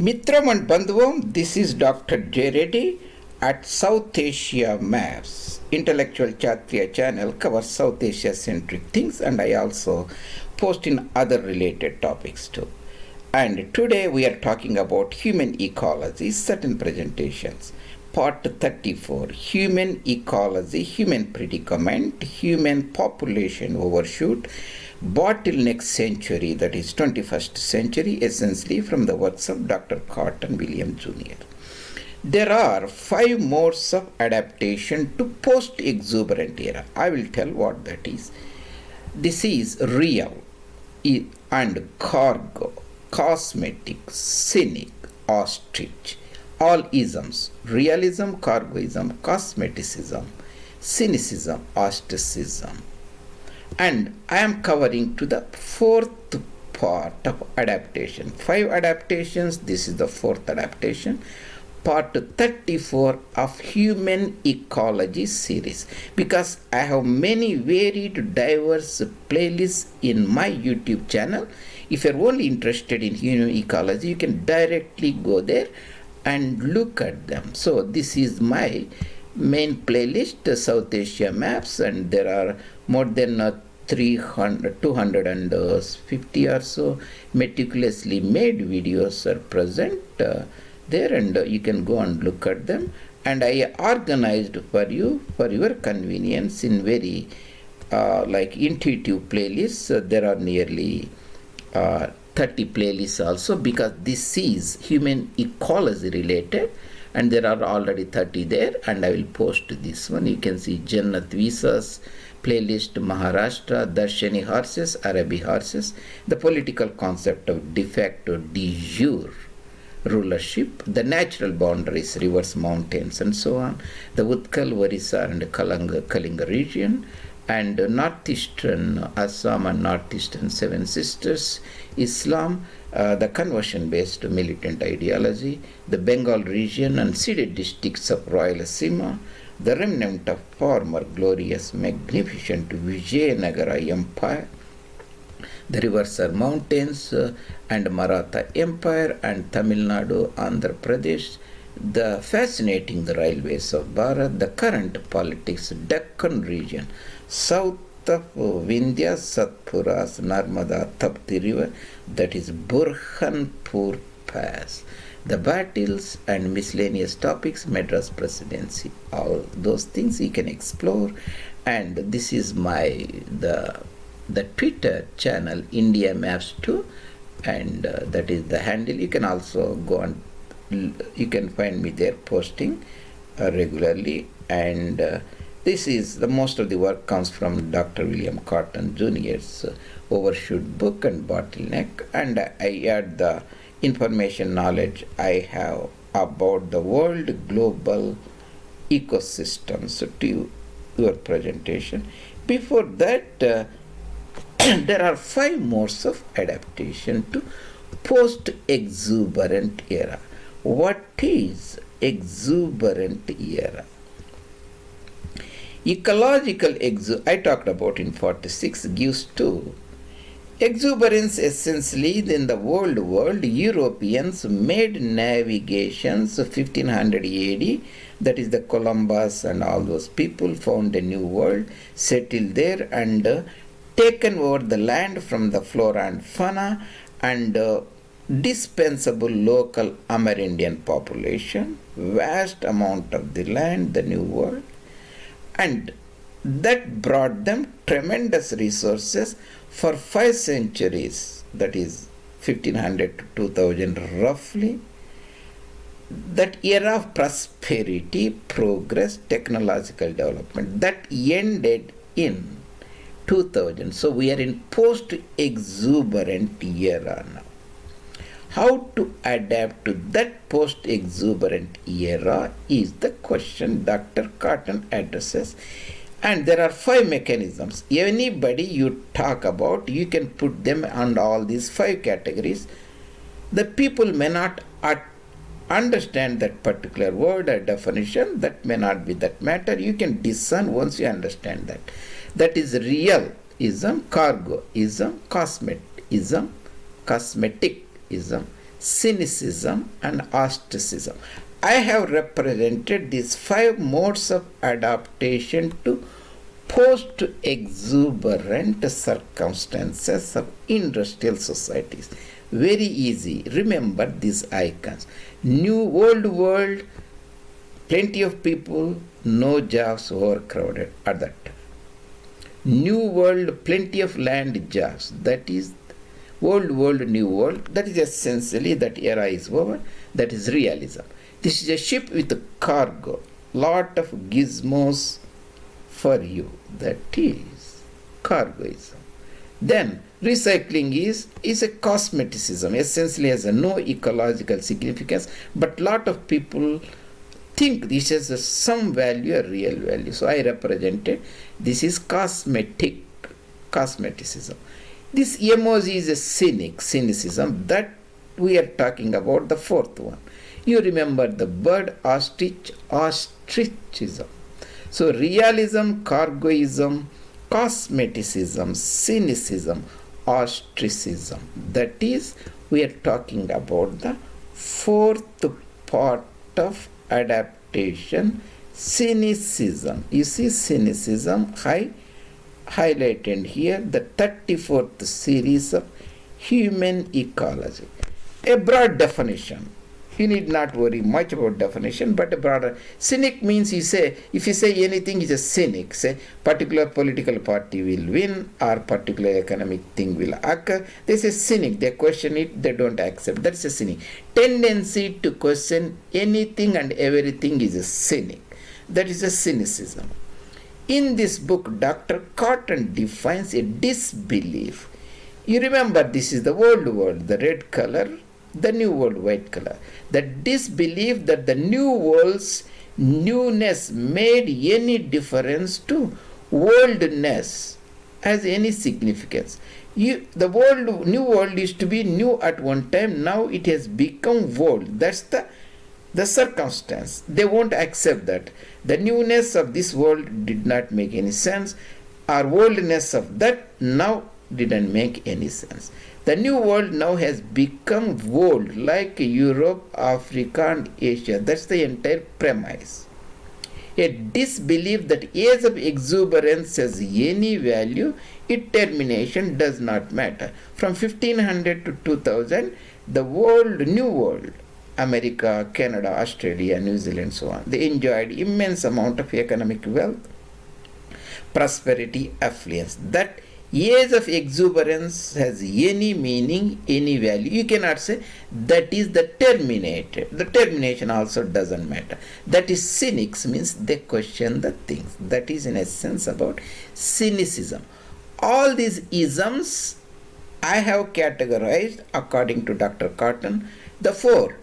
Mitram and Bandhuvam, this is Dr. J. Reddy at South Asia Maps. Intellectual Kshatriya channel covers South Asia centric things, and I also post in other related topics too. And today we are talking about human ecology, certain presentations. Part 34, human ecology, human predicament, human population overshoot, bottleneck century, that is 21st century, essentially from the works of Dr. Catton William Jr. There are 5 modes of adaptation to post-exuberant era. I will tell what that is. This is real and cargo, cosmetic, cynic, ostrich, all isms, realism, cargoism, cosmeticism, cynicism, ostracism. And I am covering to the 4th part of adaptation. 5 adaptations, this is the 4th adaptation. Part 34 of human ecology series, because I have many varied diverse playlists in my YouTube channel. If you're only interested in human ecology, you can directly go there and look at them. So this is my main playlist, South Asia Maps, and there are more than 250 or so meticulously made videos are present there, and you can go and look at them. And I organized for you, for your convenience, in very like intuitive playlists. There are nearly 30 playlists also, because this is human ecology related, and there are already 30 there, and I will post this one. You can see Jannat Visas playlist, Maharashtra, Darshani horses, Arabi horses, the political concept of de facto, de jure rulership, the natural boundaries, rivers, mountains, and so on, the Utkal, Orissa, and Kalinga region, and northeastern Assam and northeastern Seven Sisters, Islam, the conversion-based militant ideology, the Bengal region and ceded districts of Rayalaseema, the remnant of former glorious, magnificent Vijayanagara Empire, the rivers are mountains, and Maratha Empire, and Tamil Nadu, Andhra Pradesh, the fascinating the railways of Bharat, the current politics, Deccan region, south of Vindhya, Satpuras, Narmada, Tapti river, that is Burhanpur Pass, the battles and miscellaneous topics, Madras presidency, all those things you can explore. And this is my the Twitter channel, India Maps 2, and that is the handle. You can also go and you can find me there posting regularly. And this is the most of the work comes from Dr. William Catton Jr.'s Overshoot book and Bottleneck, and I add the information knowledge I have about the world global ecosystems to your presentation. Before that, there are 5 modes of adaptation to post-exuberant era. What is exuberant era? Ecological I talked about in 46 gives 2. Exuberance essentially in the world, Europeans made navigations 1500 AD, that is the Columbus and all those people found a new world, settled there, and taken over the land from the flora and fauna, and dispensable local Amerindian population, vast amount of the land, the new world, and that brought them tremendous resources for 5 centuries, that is 1500 to 2000 roughly. That era of prosperity, progress, technological development, that ended in 2000. So we are in post-exuberant era now. How to adapt to that post-exuberant era is the question Dr. Catton addresses. And there are 5 mechanisms. Anybody you talk about, you can put them on all these 5 categories. The people may not understand that particular word or definition. That may not be that matter. You can discern once you understand that. That is realism, cargoism, cosmeticism, cynicism, and ostracism. I have represented these 5 modes of adaptation to post-exuberant circumstances of industrial societies. Very easy. Remember these icons. New old world, plenty of people, no jobs, overcrowded at that time. New world, plenty of land, jobs. That is old world, new world. That is essentially that era is over. That is realism. This is a ship with a cargo, lot of gizmos for you. That is cargoism. Then recycling is a cosmeticism, essentially has a no ecological significance, but lot of people think this has some value, a real value. So I represented this is cosmeticism. This emoji is a cynicism that we are talking about, the 4th one. You remember the bird ostrichism. So realism, cargoism, cosmeticism, cynicism, ostracism. That is, we are talking about the 4th part of adaptation, cynicism. You see cynicism highlighted here, the 34th series of human ecology. A broad definition. You need not worry much about definition, but a broader. Cynic means if you say anything is a cynic, say particular political party will win or particular economic thing will occur. They say cynic, they question it, they don't accept. That's a cynic. Tendency to question anything and everything is a cynic. That is a cynicism. In this book, Dr. Catton defines a disbelief. You remember this is the old world, the red color, the new world, white color. The disbelief that the new world's newness made any difference to oldness has any significance. The new world used to be new at one time, now it has become old. That's the circumstance. They won't accept that. The newness of this world did not make any sense. Our oldness of that now didn't make any sense. The new world now has become old, like Europe, Africa, and Asia. That's the entire premise. A disbelief that age of exuberance has any value, its termination does not matter. From 1500 to 2000, the new world, America, Canada, Australia, New Zealand, so on, they enjoyed immense amount of economic wealth, prosperity, affluence. That age of exuberance has any meaning, any value. You cannot say that is the terminated. The termination also doesn't matter. That is cynics, means they question the things. That is in essence about cynicism. All these isms I have categorized according to Dr. Catton the 4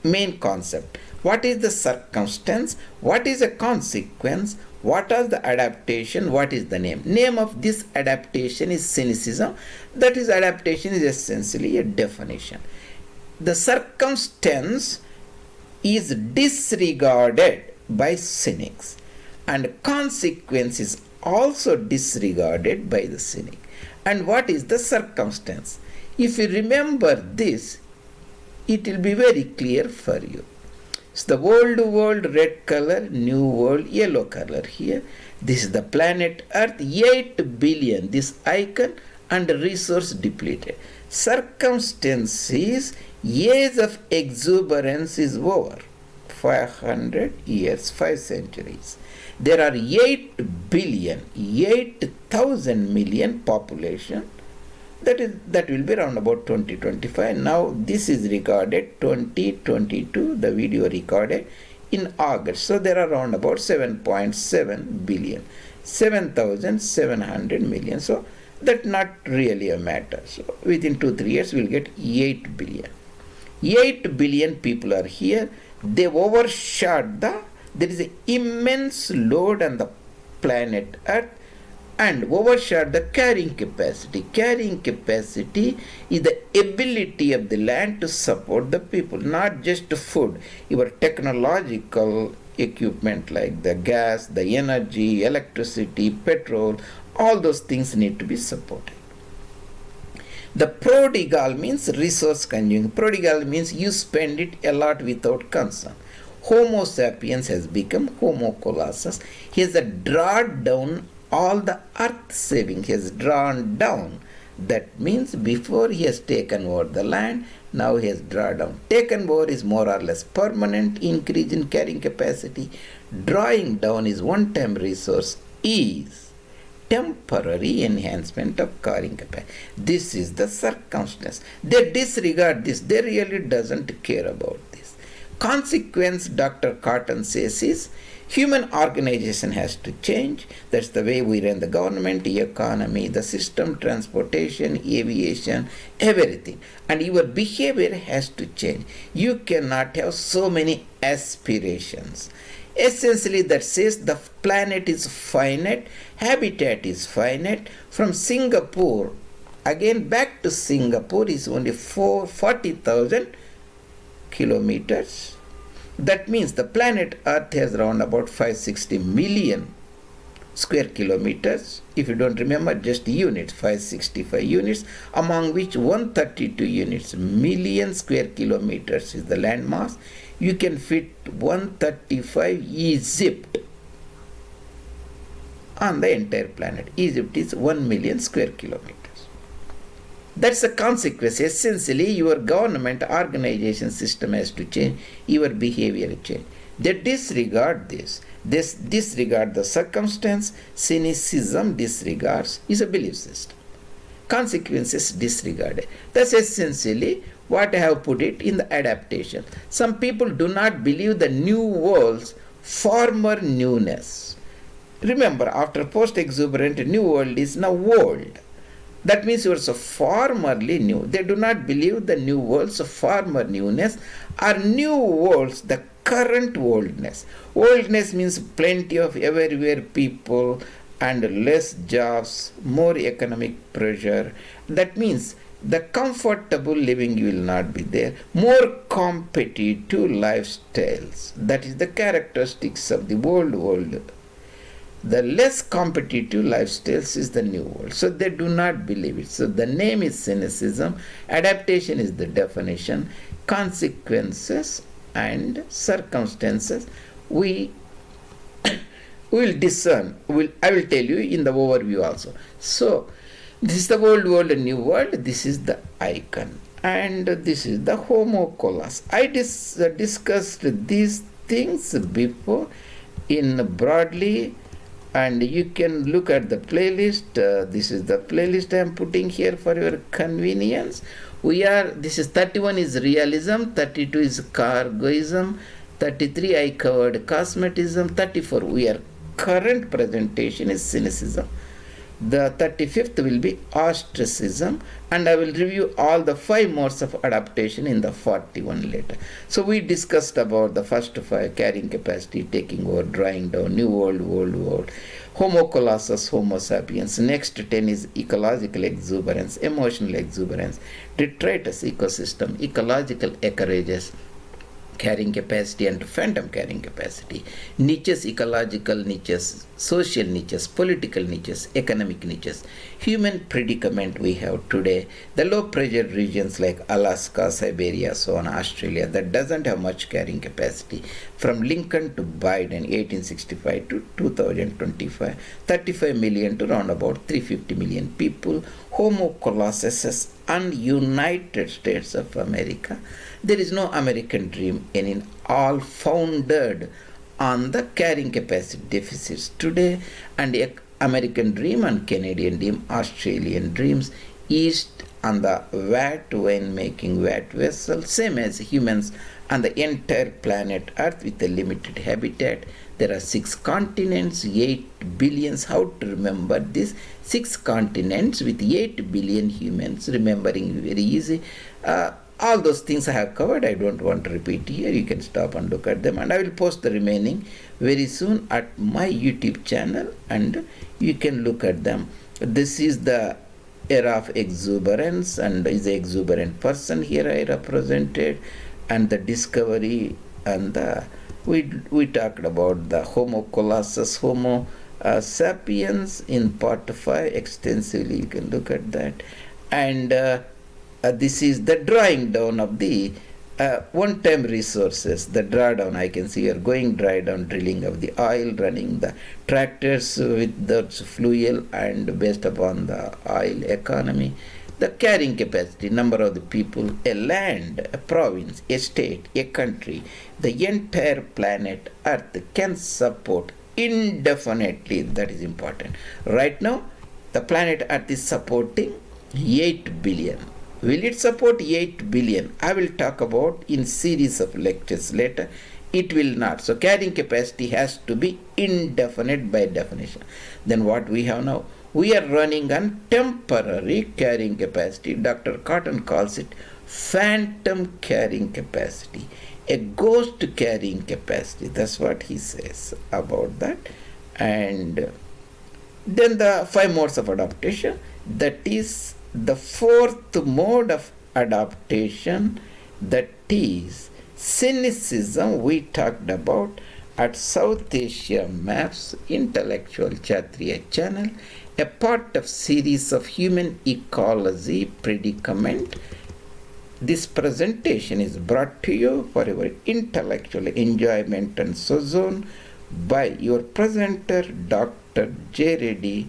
main concepts. What is the circumstance? What is a consequence? What is the adaptation? What is the name? Name of this adaptation is cynicism. That is, adaptation is essentially a definition. The circumstance is disregarded by cynics, and consequence is also disregarded by the cynic. And what is the circumstance? If you remember this, it will be very clear for you. So the old world, red color, new world, yellow color here. This is the planet Earth, 8 billion, this icon, and resource depleted. Circumstances, age of exuberance is over. 500 years, 5 centuries. There are 8 billion, 8,000 million population. That will be around about 2025. Now this is recorded 2022, the video recorded in August. So there are around about 7.7 billion, 7,700 million. So that's not really a matter. So within 2-3 years we'll get 8 billion. 8 billion people are here. They overshot there is an immense load on the planet Earth, and overshot the carrying capacity. Carrying capacity is the ability of the land to support the people, not just food. Your technological equipment like the gas, the energy, electricity, petrol, all those things need to be supported. The prodigal means resource consuming. Prodigal means you spend it a lot without concern. Homo sapiens has become Homo Colossus. He has drawn down all the earth saving. He has drawn down. That means before he has taken over the land, now he has drawn down. Taken over is more or less permanent increase in carrying capacity. Drawing down is one-time resource is temporary enhancement of carrying capacity. This is the circumstance. They disregard this. They really doesn't care about this. Consequence, Dr. Catton says, is human organization has to change. That's the way we run the government, the economy, the system, transportation, aviation, everything. And your behavior has to change. You cannot have so many aspirations. Essentially, that says the planet is finite, habitat is finite. From Singapore, again back to Singapore is only 40,000 kilometers. That means the planet Earth has around about 560 million square kilometers. If you don't remember, just units, 565 units, among which 132 units, million square kilometers is the land mass. You can fit 135 Egypt on the entire planet. Egypt is 1 million square kilometers. That's the consequence. Essentially, your government organization system has to change, your behavior change. They disregard this. They disregard the circumstance. Cynicism disregards is a belief system. Consequences disregarded. That's essentially what I have put it in the adaptation. Some people do not believe the new world's former newness. Remember, after post-exuberant, new world is now world. That means yours are formerly new. They do not believe the new world's former newness are new worlds, the current worldness. Worldness means plenty of everywhere people and less jobs, more economic pressure. That means the comfortable living will not be there. More competitive lifestyles. That is the characteristics of the world. The less competitive lifestyles is the new world. So they do not believe it. So the name is cynicism. Adaptation is the definition. Consequences and circumstances we will discern. I will tell you in the overview also. So this is the old world and new world. This is the icon. And this is the Homo Colossus. I discussed these things before in broadly. And you can look at the playlist. This is the playlist I am putting here for your convenience. This is 31 is Realism, 32 is Cargoism, 33 I covered Cosmeticism, 34 current presentation is Cynicism. The 35th will be Ostracism, and I will review all the 5 modes of adaptation in the 41 later. So we discussed about the first 5, carrying capacity, taking over, drawing down, new world, Homo Colossus, Homo sapiens. Next 10 is ecological exuberance, emotional exuberance, detritus ecosystem, ecological ecorages, carrying capacity and phantom carrying capacity, niches, ecological niches, social niches, political niches, economic niches, human predicament we have today, the low pressure regions like Alaska, Siberia, so on, Australia, that doesn't have much carrying capacity, from Lincoln to Biden, 1865 to 2025, 35 million to around about 350 million people, Homo Colossus and United States of America. There is no American dream in all founded on the carrying capacity deficits today, and American dream and Canadian dream, Australian dreams, East on the vat wine making vat vessel, same as humans on the entire planet Earth with a limited habitat. There are 6 continents, 8 billions. How to remember this? 6 continents with 8 billion humans, remembering very easy. All those things I have covered. I don't want to repeat here. You can stop and look at them, and I will post the remaining very soon at my YouTube channel, and you can look at them. This is the era of exuberance, and is the exuberant person here I represented, and the discovery, and we talked about the Homo Colossus, Homo sapiens in part 5 extensively. You can look at that. And this is the drawing down of the one-time resources, the drawdown. I can see you're going dry down, drilling of the oil, running the tractors with the fuel, and based upon the oil economy, the carrying capacity, number of the people, a land, a province, a state, a country, the entire planet Earth can support indefinitely. That is important. Right now, the planet Earth is supporting 8 billion. Will it support 8 billion? I will talk about in series of lectures later. It will not. So carrying capacity has to be indefinite by definition. Then what we have now? We are running on temporary carrying capacity. Dr. Catton calls it phantom carrying capacity, a ghost carrying capacity. That's what he says about that. And then the 5 modes of adaptation, that is the 4th mode of adaptation, that is cynicism. We talked about at South Asia Maps Intellectual Kshatriya channel, a part of series of human ecology predicament. This presentation is brought to you for your intellectual enjoyment and sojourn by your presenter Dr. J. Reddy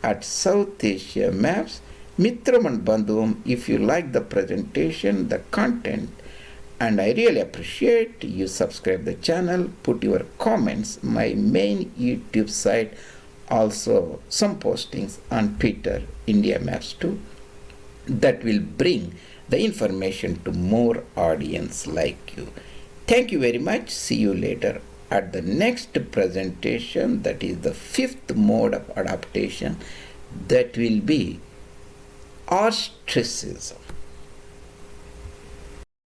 at South Asia Maps. Mitram and Bandhum, if you like the presentation, the content, and I really appreciate you subscribe the channel, put your comments. My main YouTube site, also some postings on Twitter, India Maps 2, that will bring the information to more audience like you. Thank you very much. See you later at the next presentation, that is the 5th mode of adaptation, that will be ostracism.